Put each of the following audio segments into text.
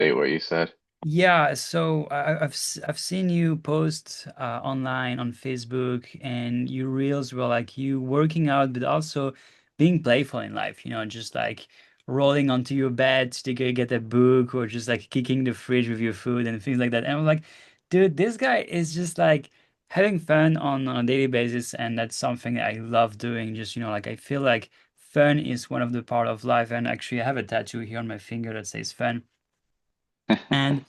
restate what you said. Yeah, so I've seen you post online on Facebook, and your reels were like you working out, but also being playful in life. Just like rolling onto your bed to get a book, or just like kicking the fridge with your food and things like that. And I'm like, dude, this guy is just like having fun on a daily basis, and that's something I love doing. Just like I feel like fun is one of the part of life, and actually I have a tattoo here on my finger that says fun. And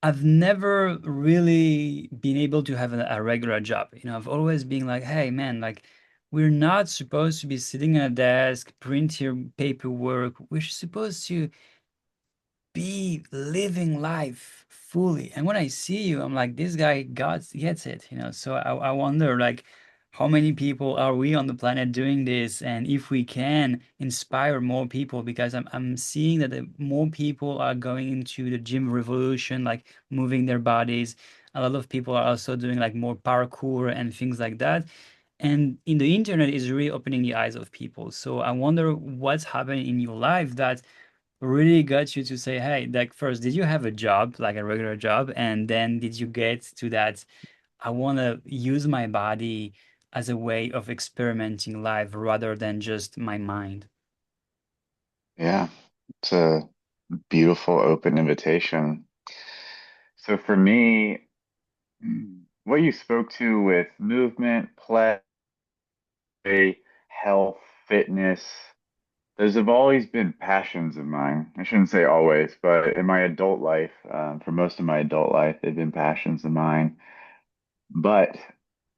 I've never really been able to have a regular job. I've always been like, hey, man, like, we're not supposed to be sitting at a desk, print your paperwork. We're supposed to be living life fully. And when I see you, I'm like, this guy gets it. So I wonder, like, how many people are we on the planet doing this? And if we can inspire more people, because I'm seeing that more people are going into the gym revolution, like moving their bodies. A lot of people are also doing like more parkour and things like that. And in the internet is really opening the eyes of people. So I wonder what's happening in your life that really got you to say, hey, like first, did you have a job, like a regular job? And then did you get to that, I want to use my body as a way of experimenting life rather than just my mind? Yeah, it's a beautiful open invitation. So for me, what you spoke to with movement, play, health, fitness, those have always been passions of mine. I shouldn't say always, but in my adult life, for most of my adult life, they've been passions of mine. But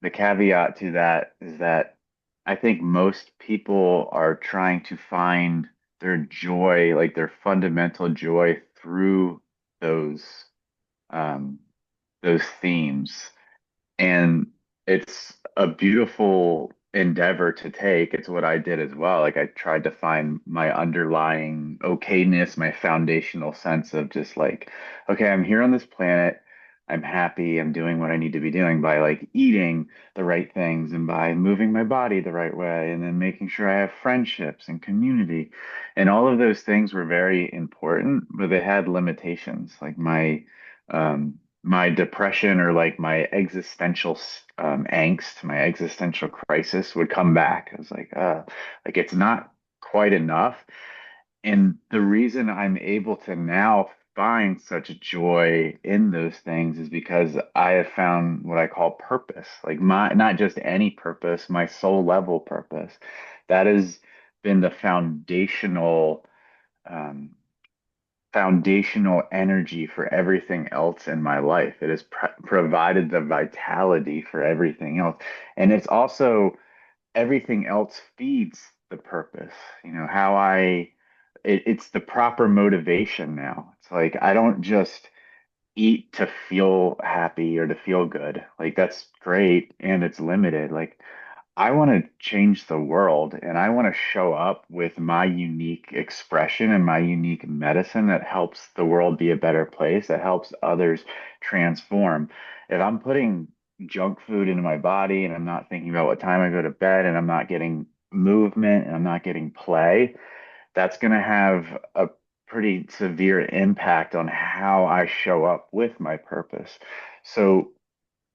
the caveat to that is that I think most people are trying to find their joy, like their fundamental joy through those um, those themes. And it's a beautiful endeavor to take. It's what I did as well. Like I tried to find my underlying okayness, my foundational sense of just like, okay, I'm here on this planet. I'm happy. I'm doing what I need to be doing by like eating the right things and by moving my body the right way and then making sure I have friendships and community. And all of those things were very important, but they had limitations. Like my depression or like my existential angst, my existential crisis would come back. I was like it's not quite enough. And the reason I'm able to now find such joy in those things is because I have found what I call purpose, like my, not just any purpose, my soul level purpose. That has been the um, foundational energy for everything else in my life. It has provided the vitality for everything else. And it's also everything else feeds the purpose. How it's the proper motivation now. It's like I don't just eat to feel happy or to feel good. Like that's great and it's limited. Like I want to change the world and I want to show up with my unique expression and my unique medicine that helps the world be a better place, that helps others transform. If I'm putting junk food into my body and I'm not thinking about what time I go to bed and I'm not getting movement and I'm not getting play, that's going to have a pretty severe impact on how I show up with my purpose. So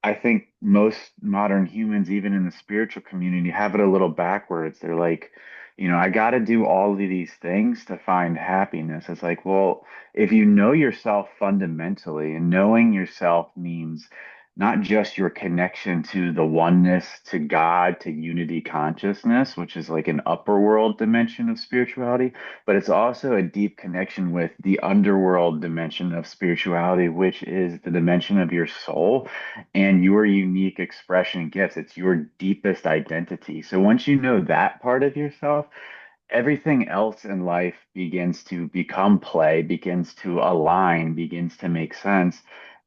I think most modern humans, even in the spiritual community, have it a little backwards. They're like, I got to do all of these things to find happiness. It's like, well, if you know yourself fundamentally, and knowing yourself means not just your connection to the oneness, to God, to unity consciousness, which is like an upper world dimension of spirituality, but it's also a deep connection with the underworld dimension of spirituality, which is the dimension of your soul and your unique expression gifts. It's your deepest identity. So once you know that part of yourself, everything else in life begins to become play, begins to align, begins to make sense.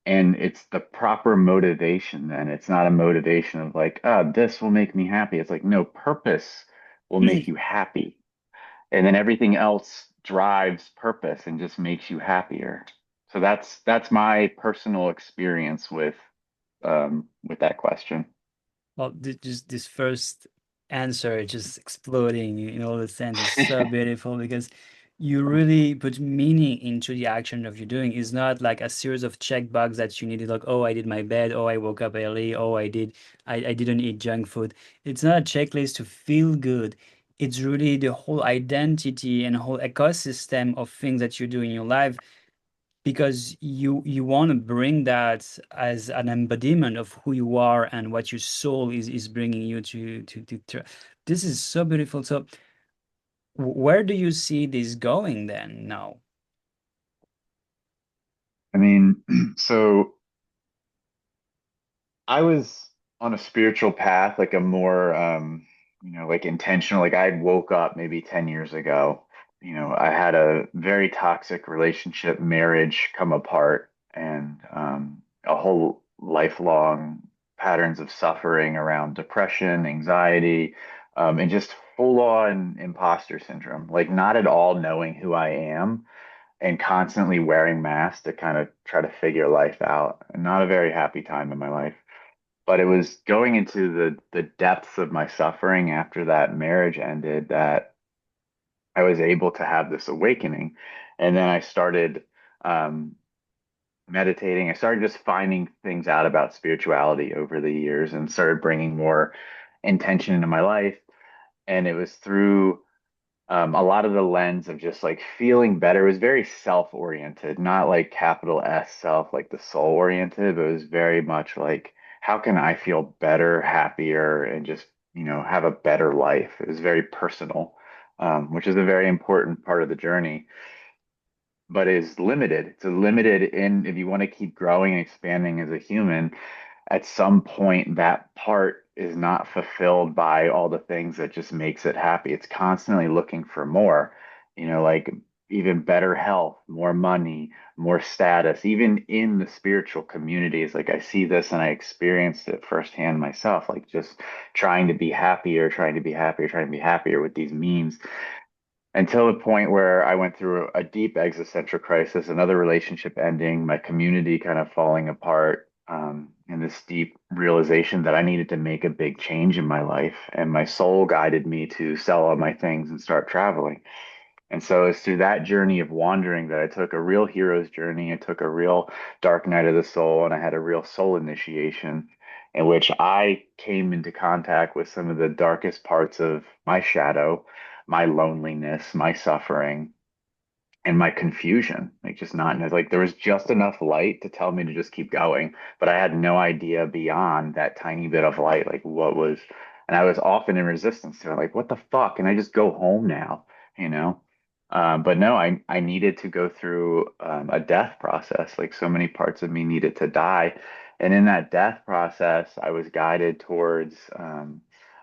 And it's the proper motivation then. It's not a motivation of like, this will make me happy. It's like, no, purpose will make you happy. And then everything else drives purpose and just makes you happier. So that's my personal experience with that question. Well, just this first answer, just exploding in all the sense is so beautiful because you really put meaning into the action of you're doing. It's not like a series of check box that you needed, like, oh, I did my bed, oh, I woke up early, oh, I didn't eat junk food. It's not a checklist to feel good. It's really the whole identity and whole ecosystem of things that you do in your life because you want to bring that as an embodiment of who you are and what your soul is bringing you to. This is so beautiful. So where do you see this going then now? I mean, so I was on a spiritual path, like a more, like intentional. Like I woke up maybe 10 years ago. I had a very toxic relationship, marriage come apart, and a whole lifelong patterns of suffering around depression, anxiety, and just full on imposter syndrome. Like not at all knowing who I am and constantly wearing masks to kind of try to figure life out. Not a very happy time in my life. But it was going into the depths of my suffering after that marriage ended that I was able to have this awakening. And then I started um, meditating. I started just finding things out about spirituality over the years and started bringing more intention into my life. And it was through a lot of the lens of just like feeling better. It was very self-oriented, not like capital S self, like the soul oriented, but it was very much like, how can I feel better, happier, and just, have a better life? It was very personal, which is a very important part of the journey, but is limited. It's a limited in if you want to keep growing and expanding as a human, at some point that part is not fulfilled by all the things that just makes it happy. It's constantly looking for more, like even better health, more money, more status, even in the spiritual communities. Like I see this and I experienced it firsthand myself, like just trying to be happier, trying to be happier, trying to be happier with these memes until the point where I went through a deep existential crisis, another relationship ending, my community kind of falling apart, and this deep realization that I needed to make a big change in my life. And my soul guided me to sell all my things and start traveling. And so it's through that journey of wandering that I took a real hero's journey. I took a real dark night of the soul, and I had a real soul initiation in which I came into contact with some of the darkest parts of my shadow, my loneliness, my suffering, and my confusion, like just not like there was just enough light to tell me to just keep going, but I had no idea beyond that tiny bit of light, like what was, and I was often in resistance to it, like what the fuck, can I just go home now, you know? But no, I needed to go through a death process. Like so many parts of me needed to die, and in that death process, I was guided towards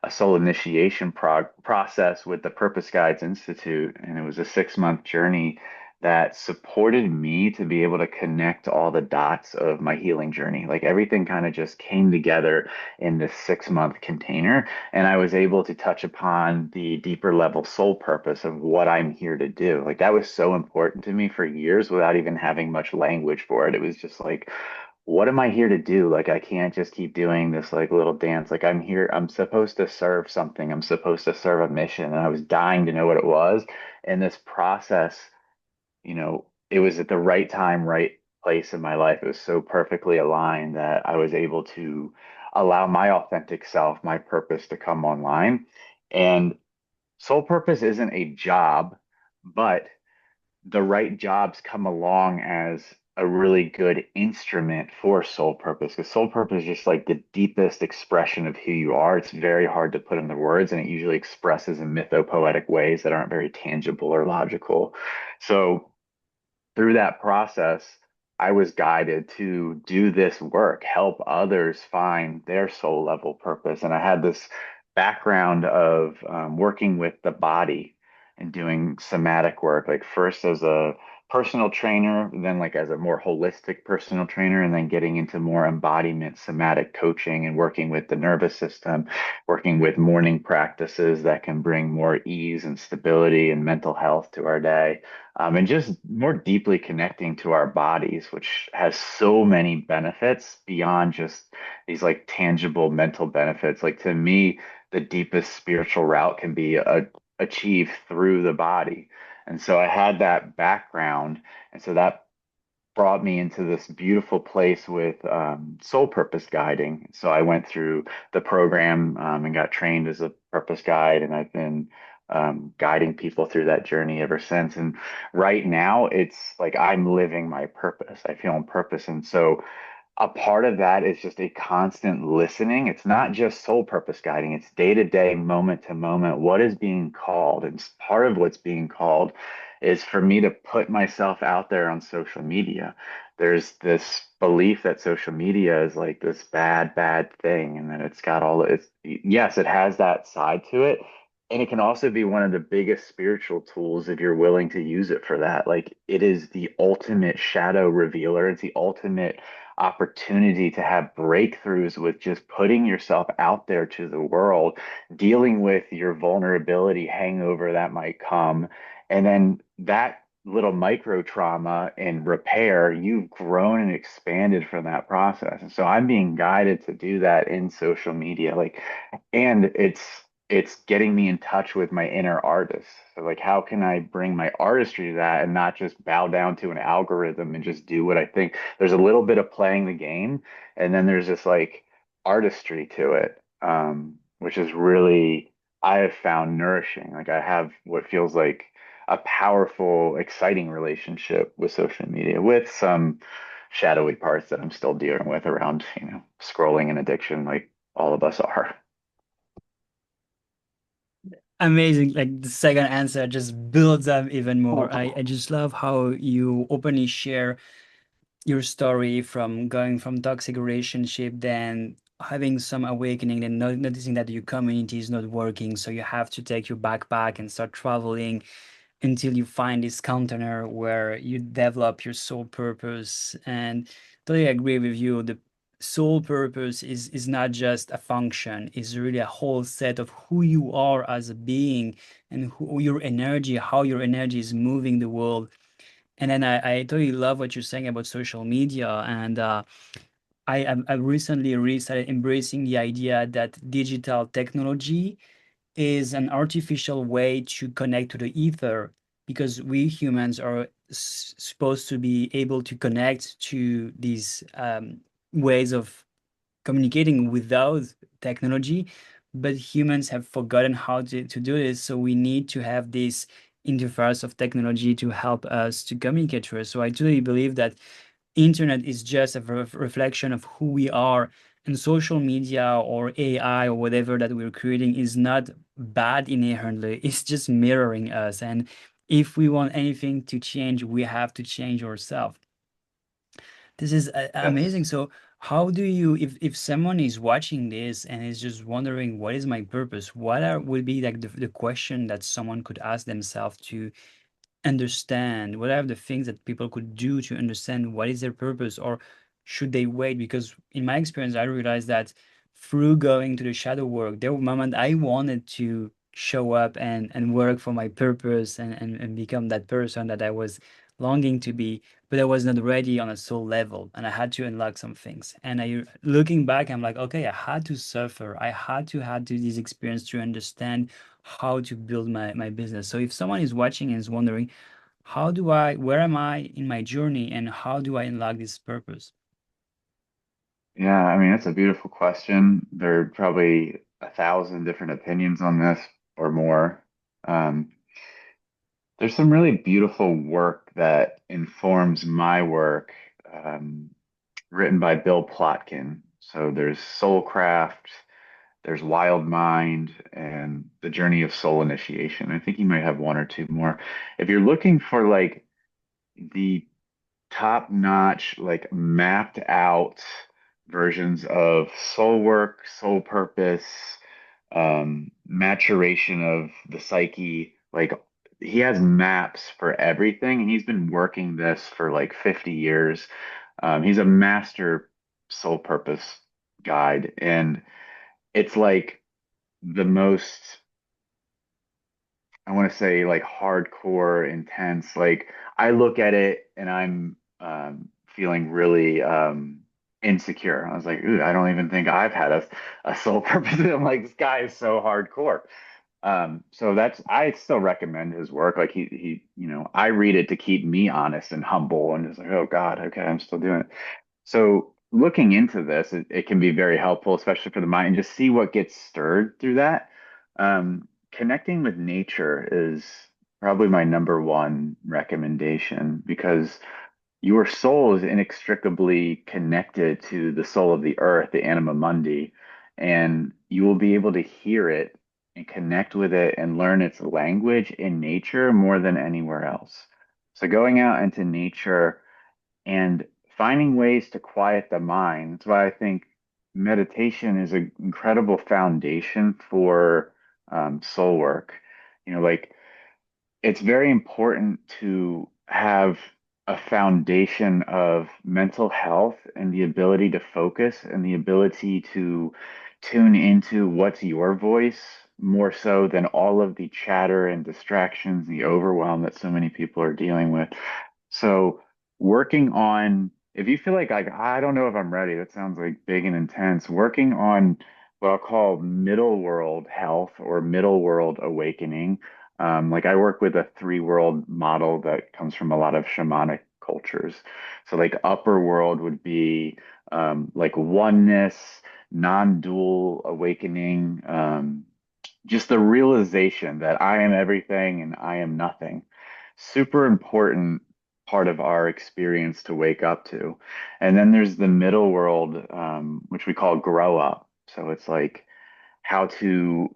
a soul initiation process with the Purpose Guides Institute, and it was a 6 month journey that supported me to be able to connect all the dots of my healing journey. Like everything kind of just came together in this 6 month container, and I was able to touch upon the deeper level soul purpose of what I'm here to do. Like that was so important to me for years without even having much language for it. It was just like, what am I here to do? Like, I can't just keep doing this like little dance. Like, I'm here, I'm supposed to serve something, I'm supposed to serve a mission. And I was dying to know what it was. And this process, it was at the right time, right place in my life. It was so perfectly aligned that I was able to allow my authentic self, my purpose to come online. And soul purpose isn't a job, but the right jobs come along as a really good instrument for soul purpose, because soul purpose is just like the deepest expression of who you are. It's very hard to put into words, and it usually expresses in mythopoetic ways that aren't very tangible or logical. So through that process, I was guided to do this work, help others find their soul level purpose. And I had this background of working with the body and doing somatic work, like first as a personal trainer, then like as a more holistic personal trainer, and then getting into more embodiment somatic coaching and working with the nervous system, working with morning practices that can bring more ease and stability and mental health to our day, and just more deeply connecting to our bodies, which has so many benefits beyond just these like tangible mental benefits. Like to me, the deepest spiritual route can be achieved through the body. And so I had that background. And so that brought me into this beautiful place with soul purpose guiding. So I went through the program and got trained as a purpose guide, and I've been guiding people through that journey ever since. And right now, it's like I'm living my purpose. I feel on purpose, and so a part of that is just a constant listening. It's not just soul purpose guiding, it's day to day, moment to moment. What is being called? And part of what's being called is for me to put myself out there on social media. There's this belief that social media is like this bad, bad thing, and that it's got all it's, yes, it has that side to it. And it can also be one of the biggest spiritual tools if you're willing to use it for that. Like it is the ultimate shadow revealer. It's the ultimate opportunity to have breakthroughs with just putting yourself out there to the world, dealing with your vulnerability hangover that might come, and then that little micro trauma and repair, you've grown and expanded from that process. And so I'm being guided to do that in social media. Like, and it's getting me in touch with my inner artist. So like how can I bring my artistry to that and not just bow down to an algorithm and just do what I think? There's a little bit of playing the game, and then there's this like artistry to it, which is really I have found nourishing. Like I have what feels like a powerful, exciting relationship with social media, with some shadowy parts that I'm still dealing with around, scrolling and addiction, like all of us are. Amazing. Like the second answer just builds up even more. I just love how you openly share your story from going from toxic relationship, then having some awakening, then noticing that your community is not working. So you have to take your backpack and start traveling until you find this container where you develop your soul purpose. And totally agree with you. The soul purpose is not just a function, it's really a whole set of who you are as a being and who your energy, how your energy is moving the world. And then I totally love what you're saying about social media. And I recently really started embracing the idea that digital technology is an artificial way to connect to the ether, because we humans are supposed to be able to connect to these ways of communicating without technology, but humans have forgotten how to do this. So we need to have this interface of technology to help us to communicate to us. So I truly believe that internet is just a reflection of who we are, and social media or AI or whatever that we're creating is not bad inherently. It's just mirroring us. And if we want anything to change, we have to change ourselves. This is Yes. amazing. So how do you, if someone is watching this and is just wondering what is my purpose, what are would be like the question that someone could ask themselves to understand, what are the things that people could do to understand what is their purpose, or should they wait? Because in my experience I realized that through going to the shadow work, there were moments I wanted to show up and work for my purpose and become that person that I was longing to be, but I was not ready on a soul level, and I had to unlock some things. And I, looking back, I'm like, okay, I had to suffer, I had to had to this experience to understand how to build my business. So if someone is watching and is wondering, where am I in my journey and how do I unlock this purpose? Yeah, I mean, that's a beautiful question. There are probably 1,000 different opinions on this or more. Um, there's some really beautiful work that informs my work, written by Bill Plotkin. So there's Soulcraft, there's Wild Mind, and The Journey of Soul Initiation. I think you might have one or two more. If you're looking for like the top notch, like mapped out versions of soul work, soul purpose, maturation of the psyche. Like he has maps for everything, and he's been working this for like 50 years. He's a master soul purpose guide, and it's like the most I want to say like hardcore, intense. Like I look at it and I'm feeling really insecure. I was like, ooh, I don't even think I've had a soul purpose. I'm like, this guy is so hardcore. So that's I still recommend his work. Like I read it to keep me honest and humble and just like, oh God, okay, I'm still doing it. So looking into this, it can be very helpful, especially for the mind, and just see what gets stirred through that. Connecting with nature is probably my number one recommendation because your soul is inextricably connected to the soul of the earth, the anima mundi, and you will be able to hear it and connect with it and learn its language in nature more than anywhere else. So going out into nature and finding ways to quiet the mind. That's why I think meditation is an incredible foundation for soul work. Like it's very important to have a foundation of mental health and the ability to focus and the ability to tune into what's your voice more so than all of the chatter and distractions, the overwhelm that so many people are dealing with. So working on, if you feel like I don't know if I'm ready, that sounds like big and intense. Working on what I'll call middle world health or middle world awakening. Like I work with a three world model that comes from a lot of shamanic cultures. So like upper world would be like oneness, non-dual awakening, just the realization that I am everything and I am nothing. Super important part of our experience to wake up to. And then there's the middle world, which we call grow up. So it's like how to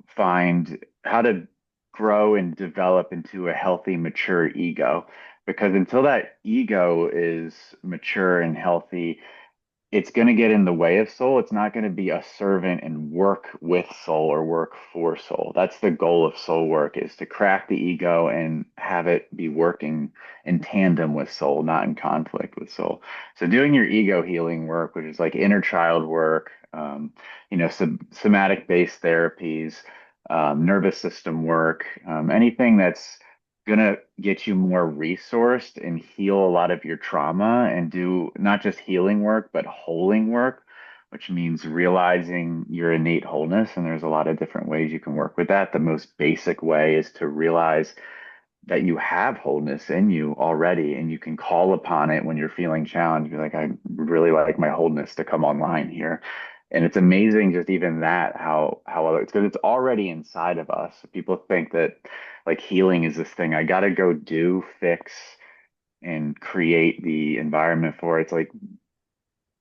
grow and develop into a healthy, mature ego. Because until that ego is mature and healthy, it's going to get in the way of soul. It's not going to be a servant and work with soul or work for soul. That's the goal of soul work is to crack the ego and have it be working in tandem with soul, not in conflict with soul. So doing your ego healing work, which is like inner child work, somatic based therapies, nervous system work, anything that's gonna get you more resourced and heal a lot of your trauma and do not just healing work, but holing work, which means realizing your innate wholeness. And there's a lot of different ways you can work with that. The most basic way is to realize that you have wholeness in you already and you can call upon it when you're feeling challenged. Be like, I really like my wholeness to come online here. And it's amazing just even that how it's because it's already inside of us. People think that like healing is this thing I gotta go do, fix, and create the environment for. It's like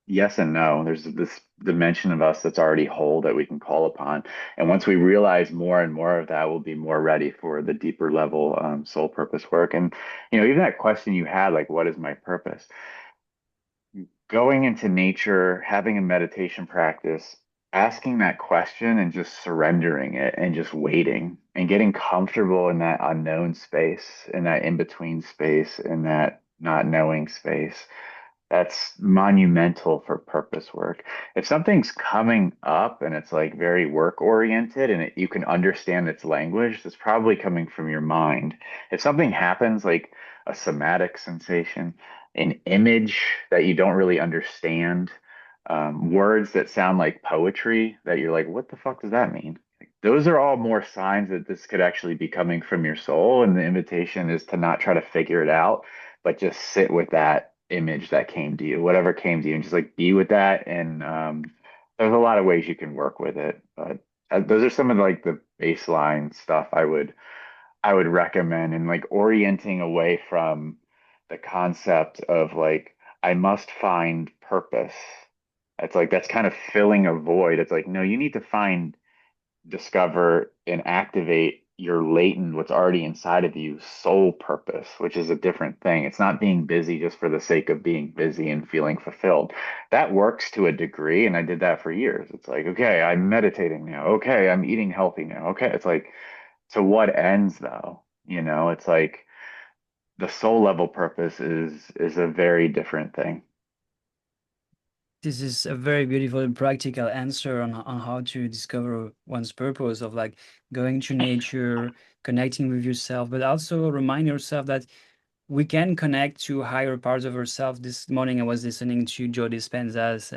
yes and no. There's this dimension of us that's already whole that we can call upon. And once we realize more and more of that, we'll be more ready for the deeper level soul purpose work. And, even that question you had, like, what is my purpose? Going into nature, having a meditation practice, asking that question and just surrendering it and just waiting and getting comfortable in that unknown space, in that in-between space, in that not knowing space. That's monumental for purpose work. If something's coming up and it's like very work oriented and you can understand its language, it's probably coming from your mind. If something happens like a somatic sensation, an image that you don't really understand, words that sound like poetry that you're like, what the fuck does that mean? Those are all more signs that this could actually be coming from your soul. And the invitation is to not try to figure it out, but just sit with that image that came to you, whatever came to you, and just like be with that. And there's a lot of ways you can work with it, but those are some of like the baseline stuff I would recommend, and like orienting away from the concept of like I must find purpose. It's like that's kind of filling a void. It's like no, you need to find, discover, and activate your latent, what's already inside of you, soul purpose, which is a different thing. It's not being busy just for the sake of being busy and feeling fulfilled. That works to a degree, and I did that for years. It's like, okay, I'm meditating now. Okay, I'm eating healthy now. Okay, it's like, to what ends though? It's like the soul level purpose is a very different thing. This is a very beautiful and practical answer on how to discover one's purpose of like going to nature, connecting with yourself, but also remind yourself that we can connect to higher parts of ourselves. This morning I was listening to Joe Dispenza's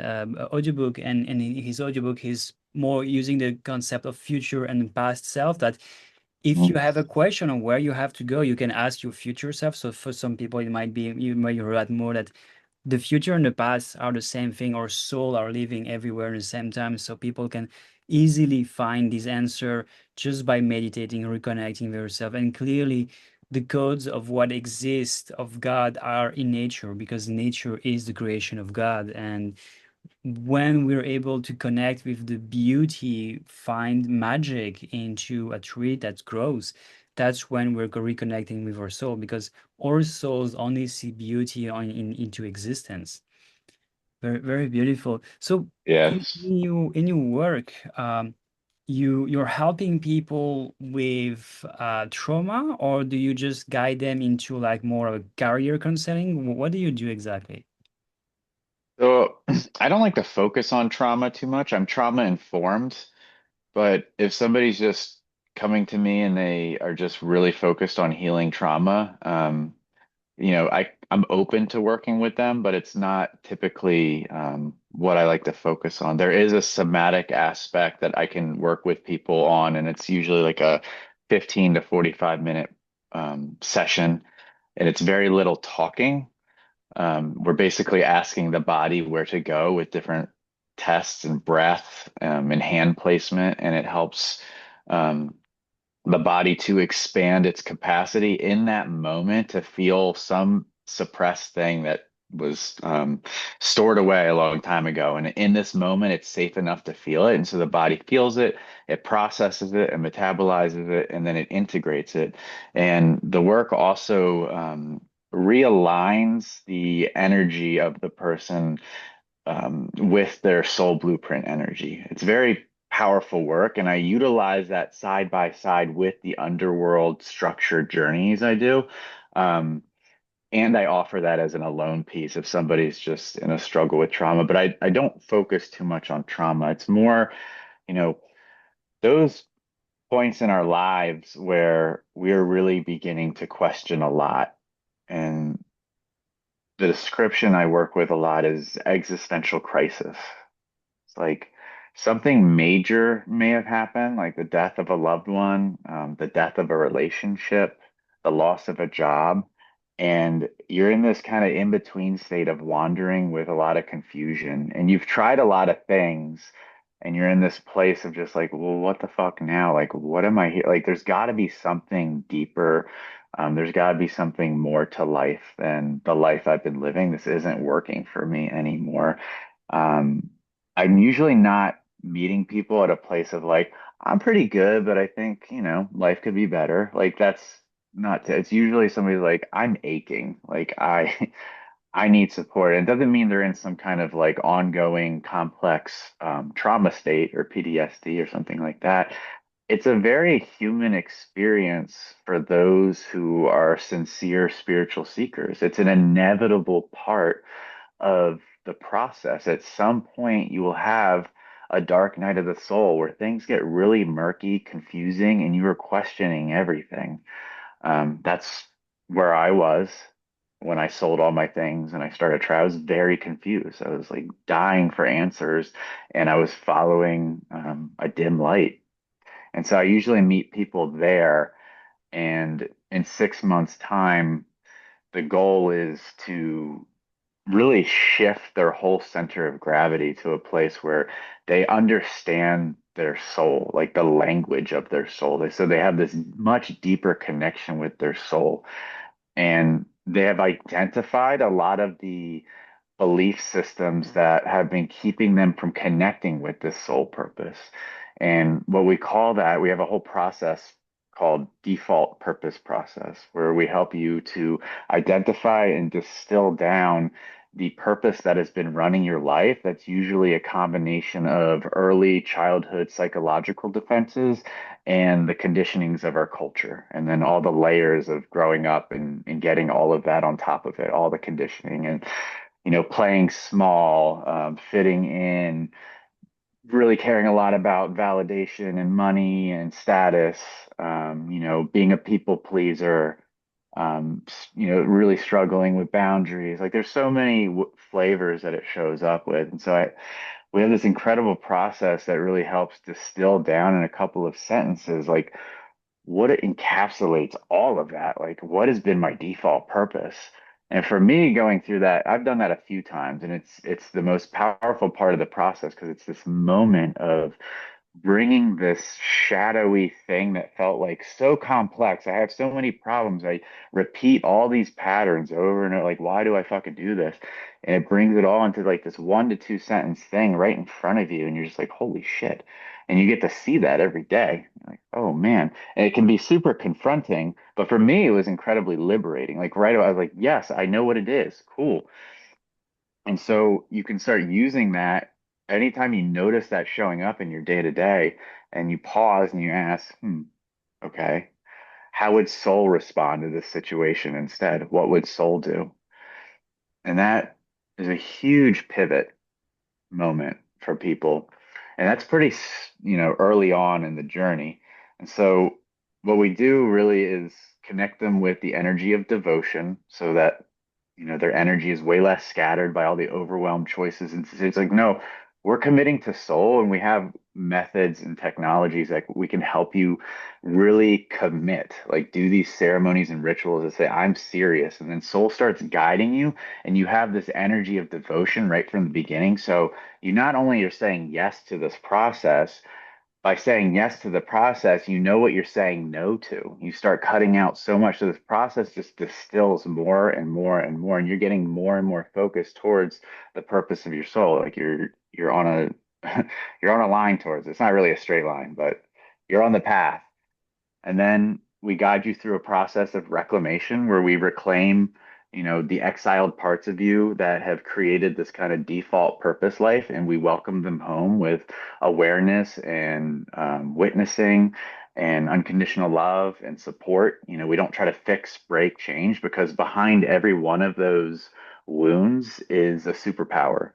audiobook, and in his audiobook he's more using the concept of future and past self, that if you Mhm. have a question on where you have to go, you can ask your future self. So for some people, it might be you might realize more that the future and the past are the same thing, or soul are living everywhere at the same time. So people can easily find this answer just by meditating, reconnecting with yourself. And clearly, the codes of what exists of God are in nature because nature is the creation of God. And when we're able to connect with the beauty, find magic into a tree that grows, that's when we're reconnecting with our soul because our souls only see beauty into existence. Very, very beautiful. So Yes. in your work, you're helping people with trauma, or do you just guide them into like more of a career counseling? What do you do exactly? So I don't like to focus on trauma too much. I'm trauma informed, but if somebody's just coming to me and they are just really focused on healing trauma, I'm open to working with them, but it's not typically what I like to focus on. There is a somatic aspect that I can work with people on, and it's usually like a 15 to 45 minute session, and it's very little talking. We're basically asking the body where to go with different tests and breath and hand placement, and it helps um, the body to expand its capacity in that moment to feel some suppressed thing that was stored away a long time ago. And in this moment, it's safe enough to feel it. And so the body feels it, it processes it, and metabolizes it, and then it integrates it. And the work also realigns the energy of the person with their soul blueprint energy. It's very powerful work, and I utilize that side by side with the underworld structured journeys I do. Um, and I offer that as an alone piece if somebody's just in a struggle with trauma, but I don't focus too much on trauma. It's more, you know, those points in our lives where we're really beginning to question a lot. And the description I work with a lot is existential crisis. It's like something major may have happened, like the death of a loved one, the death of a relationship, the loss of a job. And you're in this kind of in between state of wandering with a lot of confusion. And you've tried a lot of things, and you're in this place of just like, well, what the fuck now? Like, what am I here? Like, there's got to be something deeper. There's got to be something more to life than the life I've been living. This isn't working for me anymore. Um, I'm usually not meeting people at a place of like, I'm pretty good, but I think, life could be better. Like that's not, it's usually somebody's like, I'm aching. Like I need support. And it doesn't mean they're in some kind of like ongoing complex trauma state or PTSD or something like that. It's a very human experience for those who are sincere spiritual seekers. It's an inevitable part of the process. At some point, you will have a dark night of the soul where things get really murky, confusing, and you are questioning everything. That's where I was when I sold all my things and I started trying. I was very confused. I was like dying for answers, and I was following a dim light. And so I usually meet people there, and in 6 months' time, the goal is to really shift their whole center of gravity to a place where they understand their soul, like the language of their soul. So they have this much deeper connection with their soul. And they have identified a lot of the belief systems that have been keeping them from connecting with this soul purpose. And what we call that, we have a whole process called default purpose process, where we help you to identify and distill down the purpose that has been running your life. That's usually a combination of early childhood psychological defenses and the conditionings of our culture, and then all the layers of growing up and getting all of that on top of it, all the conditioning. And playing small, fitting in, really caring a lot about validation and money and status, being a people pleaser, really struggling with boundaries. Like there's so many flavors that it shows up with. And so we have this incredible process that really helps distill down in a couple of sentences, like what it encapsulates all of that. Like, what has been my default purpose? And for me, going through that, I've done that a few times, and it's the most powerful part of the process because it's this moment of bringing this shadowy thing that felt like so complex. I have so many problems. I repeat all these patterns over and over. Like, why do I fucking do this? And it brings it all into like this 1 to 2 sentence thing right in front of you. And you're just like, holy shit. And you get to see that every day. You're like, oh man. And it can be super confronting. But for me, it was incredibly liberating. Like, right away, I was like, yes, I know what it is. Cool. And so you can start using that anytime you notice that showing up in your day to day, and you pause and you ask, okay, how would soul respond to this situation instead? What would soul do? And that is a huge pivot moment for people. And that's pretty, early on in the journey. And so what we do really is connect them with the energy of devotion so that, their energy is way less scattered by all the overwhelmed choices. And it's like, no, we're committing to soul and we have methods and technologies that we can help you really commit, like do these ceremonies and rituals that say, I'm serious. And then soul starts guiding you and you have this energy of devotion right from the beginning. So you not only are saying yes to this process, by saying yes to the process, you know what you're saying no to. You start cutting out so much of this process just distills more and more and more, and you're getting more and more focused towards the purpose of your soul. Like you're on a you're on a line towards it. It's not really a straight line, but you're on the path. And then we guide you through a process of reclamation where we reclaim, the exiled parts of you that have created this kind of default purpose life, and we welcome them home with awareness and witnessing and unconditional love and support. We don't try to fix, break, change because behind every one of those wounds is a superpower.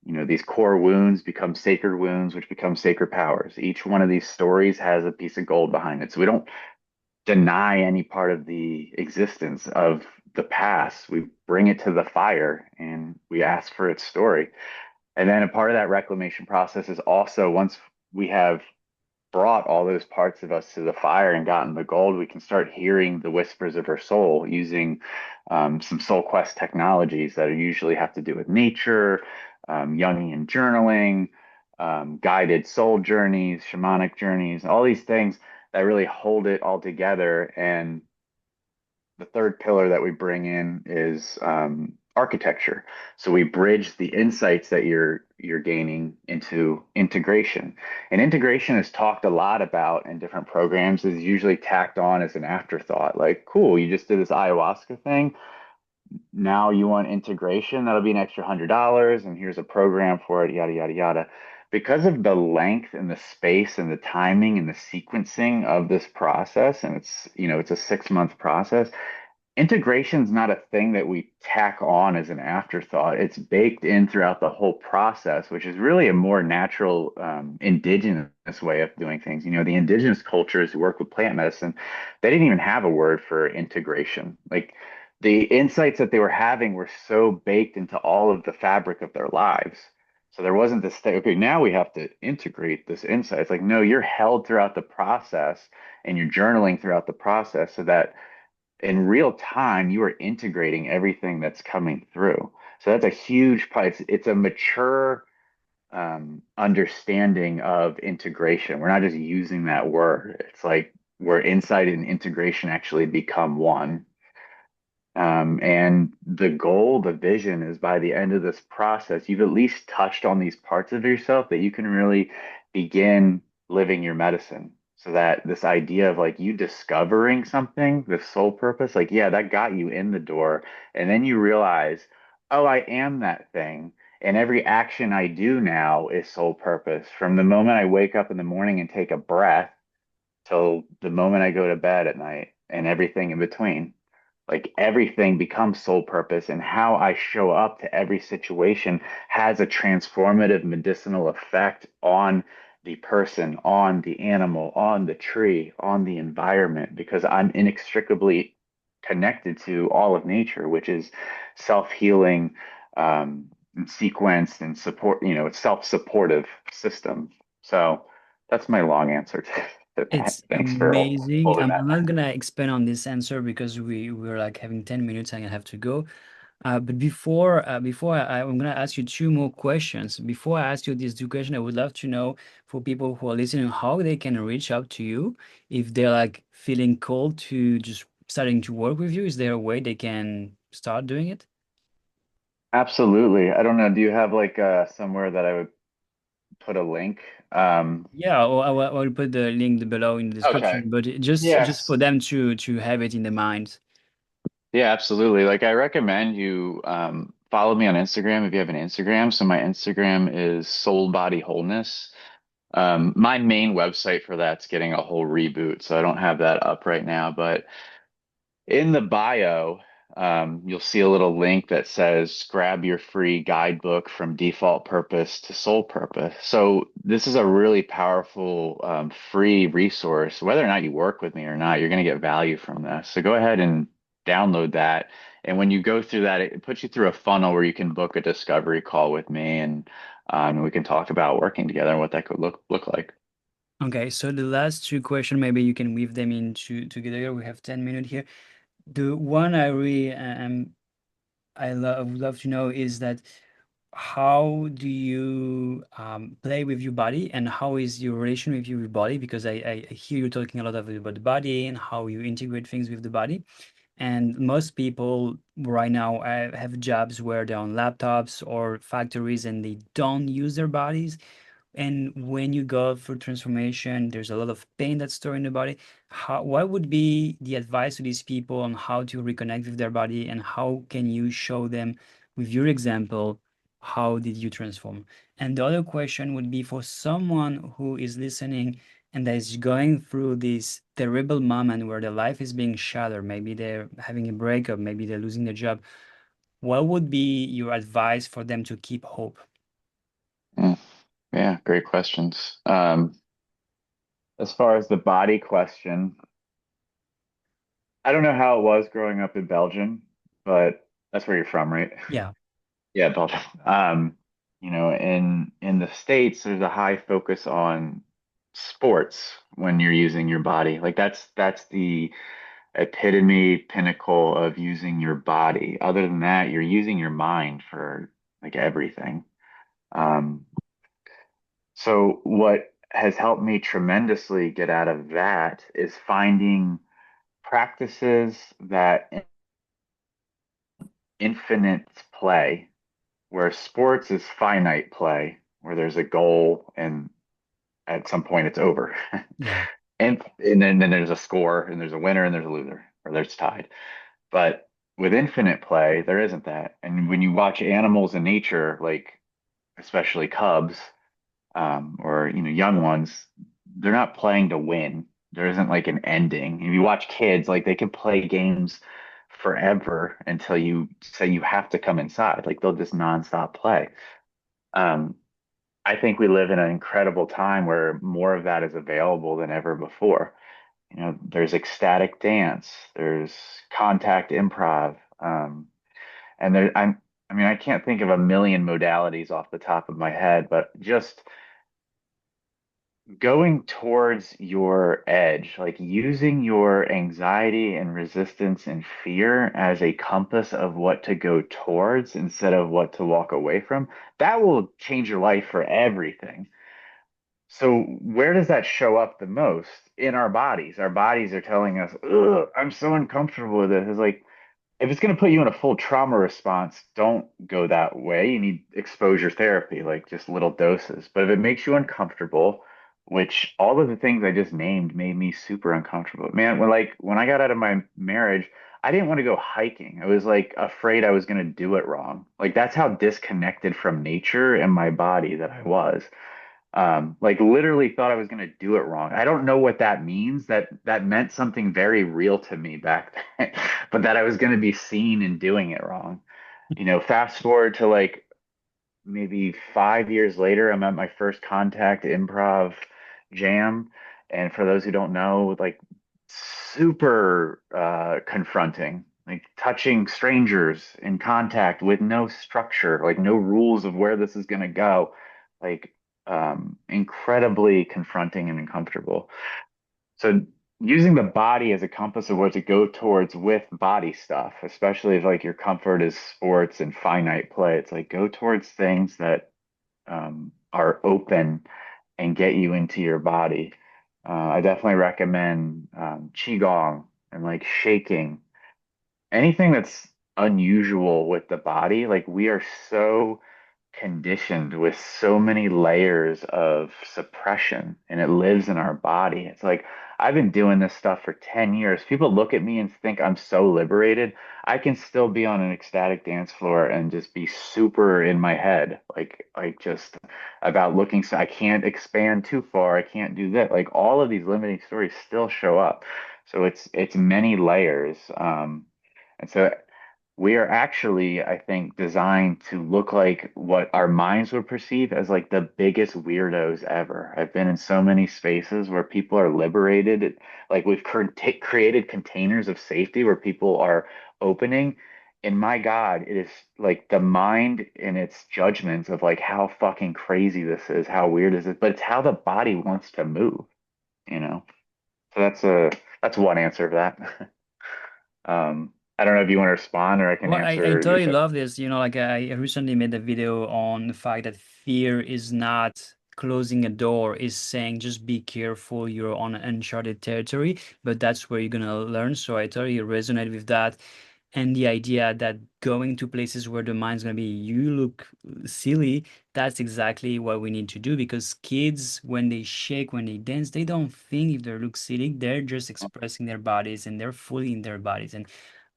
These core wounds become sacred wounds, which become sacred powers. Each one of these stories has a piece of gold behind it. So we don't deny any part of the existence of the past. We bring it to the fire and we ask for its story. And then a part of that reclamation process is also once we have brought all those parts of us to the fire and gotten the gold, we can start hearing the whispers of our soul using some soul quest technologies that usually have to do with nature, Jungian journaling, guided soul journeys, shamanic journeys, all these things that really hold it all together. And the third pillar that we bring in is architecture. So we bridge the insights that you're gaining into integration. And integration is talked a lot about in different programs. Is usually tacked on as an afterthought. Like, cool, you just did this ayahuasca thing. Now you want integration, that'll be an extra $100, and here's a program for it, yada, yada, yada. Because of the length and the space and the timing and the sequencing of this process, and it's a 6 month process, integration's not a thing that we tack on as an afterthought. It's baked in throughout the whole process, which is really a more natural, indigenous way of doing things. The indigenous cultures who work with plant medicine, they didn't even have a word for integration. Like the insights that they were having were so baked into all of the fabric of their lives. So there wasn't this thing, okay, now we have to integrate this insight. It's like, no, you're held throughout the process and you're journaling throughout the process so that in real time, you are integrating everything that's coming through. So that's a huge part. It's a mature understanding of integration. We're not just using that word. It's like where insight and integration actually become one. And the goal, the vision is by the end of this process, you've at least touched on these parts of yourself that you can really begin living your medicine. So that this idea of like you discovering something, the soul purpose, like, yeah, that got you in the door. And then you realize, oh, I am that thing. And every action I do now is soul purpose. From the moment I wake up in the morning and take a breath till the moment I go to bed at night and everything in between. Like everything becomes soul purpose, and how I show up to every situation has a transformative medicinal effect on the person, on the animal, on the tree, on the environment, because I'm inextricably connected to all of nature, which is self-healing, and sequenced and support, it's self-supportive system. So that's my long answer. It's Thanks for amazing. holding I'm that. not gonna expand on this answer because we're like having 10 minutes and I have to go. But before I'm gonna ask you two more questions. Before I ask you these two questions, I would love to know for people who are listening how they can reach out to you if they're like feeling called to just starting to work with you. Is there a way they can start doing it? Absolutely. I don't know. Do you have like somewhere that I would put a link? Um, Yeah, or I will put the link below in the okay. description. But just for Yes. them to have it in their mind. Yeah, absolutely. Like I recommend you follow me on Instagram if you have an Instagram. So my Instagram is Soul Body Wholeness. My main website for that's getting a whole reboot, so I don't have that up right now, but in the bio, you'll see a little link that says grab your free guidebook from default purpose to soul purpose. So this is a really powerful free resource. Whether or not you work with me or not, you're going to get value from this. So go ahead and download that. And when you go through that, it puts you through a funnel where you can book a discovery call with me and we can talk about working together and what that could look like. Okay, so the last two questions, maybe you can weave them into together. We have 10 minutes here. The one I really would love to know is that how do you play with your body and how is your relation with your body? Because I hear you talking a lot about the body and how you integrate things with the body. And most people right now have jobs where they're on laptops or factories and they don't use their bodies. And when you go through transformation, there's a lot of pain that's stored in the body. What would be the advice to these people on how to reconnect with their body and how can you show them with your example, how did you transform? And the other question would be for someone who is listening and that is going through this terrible moment where their life is being shattered. Maybe they're having a breakup, maybe they're losing their job. What would be your advice for them to keep hope? Mm, yeah, great questions. As far as the body question, I don't know how it was growing up in Belgium, but that's where you're from, right? Yeah, Yeah, Belgium. In the States, there's a high focus on sports when you're using your body. Like that's the epitome pinnacle of using your body. Other than that, you're using your mind for like everything. Um, so what has helped me tremendously get out of that is finding practices that infinite play, where sports is finite play, where there's a goal and at some point it's over. yeah, And then there's a score and there's a winner and there's a loser or there's tied. But with infinite play, there isn't that. And when you watch animals in nature, like especially cubs, or young ones, they're not playing to win. There isn't like an ending. If you watch kids, like they can play games forever until you say you have to come inside. Like they'll just nonstop play. Um, I think we live in an incredible time where more of that is available than ever before. There's ecstatic dance, there's contact improv, and I mean, I can't think of a million modalities off the top of my head, but just going towards your edge, like using your anxiety and resistance and fear as a compass of what to go towards instead of what to walk away from, that will change your life for everything. So, where does that show up the most? In our bodies. Our bodies are telling us, "Ugh, I'm so uncomfortable with this." It's like, if it's going to put you in a full trauma response, don't go that way. You need exposure therapy, like just little doses. But if it makes you uncomfortable, which all of the things I just named made me super uncomfortable. Man, when I got out of my marriage, I didn't want to go hiking. I was like afraid I was going to do it wrong. Like that's how disconnected from nature and my body that I was. Like literally thought I was going to do it wrong. I don't know what that means. That meant something very real to me back then, but that I was going to be seen in doing it wrong. Fast forward to like maybe 5 years later, I'm at my first contact improv jam. And for those who don't know, like super confronting, like touching strangers in contact with no structure, like no rules of where this is going to go, like incredibly confronting and uncomfortable. So using the body as a compass of what to go towards with body stuff, especially if like your comfort is sports and finite play, it's like go towards things that are open and get you into your body. I definitely recommend qigong and like shaking, anything that's unusual with the body. Like we are so conditioned with so many layers of suppression and it lives in our body. It's like I've been doing this stuff for 10 years. People look at me and think I'm so liberated. I can still be on an ecstatic dance floor and just be super in my head, like just about looking so I can't expand too far. I can't do that. Like all of these limiting stories still show up. So it's many layers. And so we are actually, I think, designed to look like what our minds would perceive as like the biggest weirdos ever. I've been in so many spaces where people are liberated. Like we've created containers of safety where people are opening. And my God, it is like the mind in its judgments of like how fucking crazy this is, how weird is it, but it's how the body wants to move, you know? So that's one answer to that. I don't know if you want to respond or I can Well, I answer your totally question. love this. Like I recently made a video on the fact that fear is not closing a door, is saying just be careful, you're on uncharted territory, but that's where you're gonna learn. So I totally resonate with that. And the idea that going to places where the mind's gonna be, you look silly, that's exactly what we need to do because kids, when they shake, when they dance, they don't think if they look silly, they're just expressing their bodies and they're fully in their bodies. And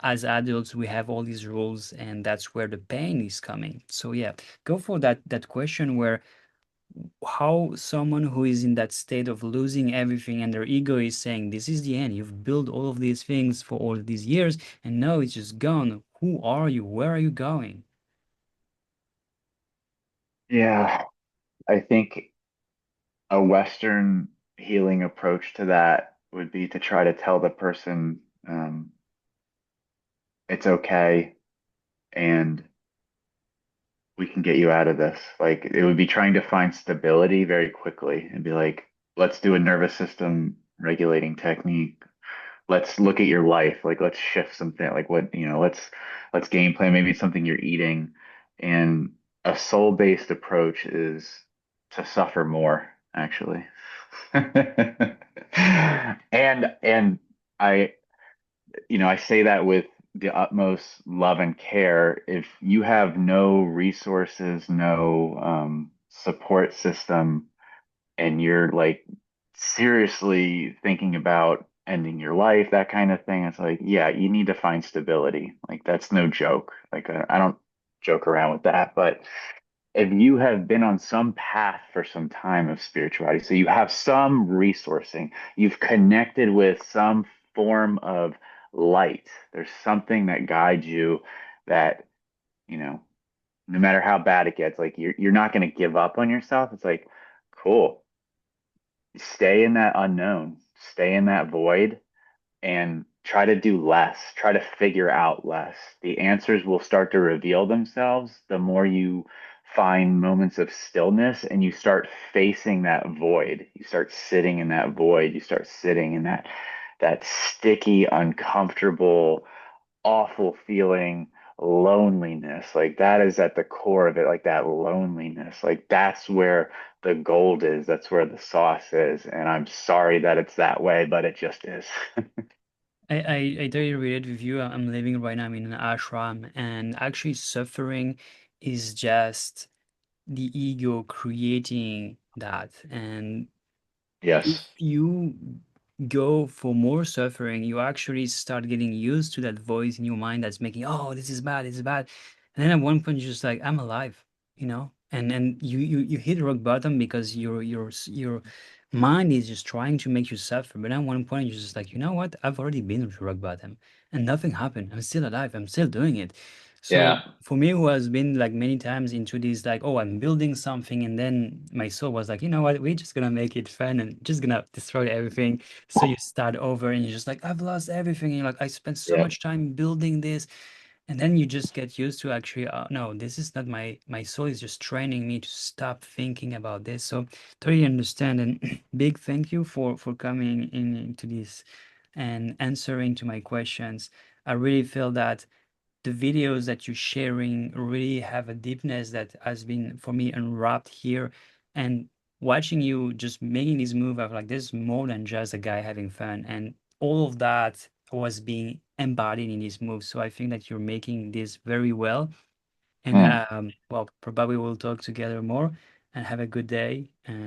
as adults, we have all these rules, and that's where the pain is coming. So yeah, go for that question where how someone who is in that state of losing everything and their ego is saying, this is the end. You've built all of these things for all these years, and now it's just gone. Who are you? Where are you going? Yeah, I think a Western healing approach to that would be to try to tell the person it's okay and we can get you out of this. Like it would be trying to find stability very quickly and be like, let's do a nervous system regulating technique. Let's look at your life. Like let's shift something. Like what, let's game plan. Maybe it's something you're eating. And a soul-based approach is to suffer more, actually. And I, I say that with the utmost love and care. If you have no resources, no support system, and you're like seriously thinking about ending your life, that kind of thing, it's like, yeah, you need to find stability. Like that's no joke. Like I don't joke around with that, but if you have been on some path for some time of spirituality, so you have some resourcing, you've connected with some form of light, there's something that guides you that, you know, no matter how bad it gets, like you're not going to give up on yourself. It's like, cool. Stay in that unknown, stay in that void and try to do less, try to figure out less. The answers will start to reveal themselves the more you find moments of stillness and you start facing that void. You start sitting in that void. You start sitting in that sticky, uncomfortable, awful feeling loneliness. Like that is at the core of it, like that loneliness. Like that's where the gold is. That's where the sauce is. And I'm sorry that it's that way, but it just is. I totally relate with you. I'm living right now. I'm in an ashram, and actually, suffering is just the ego creating that. And if Yes. you go for more suffering, you actually start getting used to that voice in your mind that's making, oh, this is bad, this is bad. And then at one point, you're just like, I'm alive, you know? And then you hit rock bottom because your mind is just trying to make you suffer. But at one point, you're just like, you know what? I've already been to rock bottom and nothing happened. I'm still alive. I'm still doing it. So Yeah. for me, who has been like many times into this, like, oh, I'm building something, and then my soul was like, you know what, we're just gonna make it fun and just gonna destroy everything. So you start over, and you're just like, I've lost everything. And you're like, I spent so Yeah. much time building this, And then you just get used to actually, no, this is not my soul is just training me to stop thinking about this. So totally understand, and big thank you for coming in into this and answering to my questions. I really feel that the videos that you're sharing really have a deepness that has been for me unwrapped here. And watching you just making this move, I was like, this is more than just a guy having fun. And all of that was being embodied in this move. So I think that you're making this very well. And Mm. well, probably we'll talk together more and have a good day. And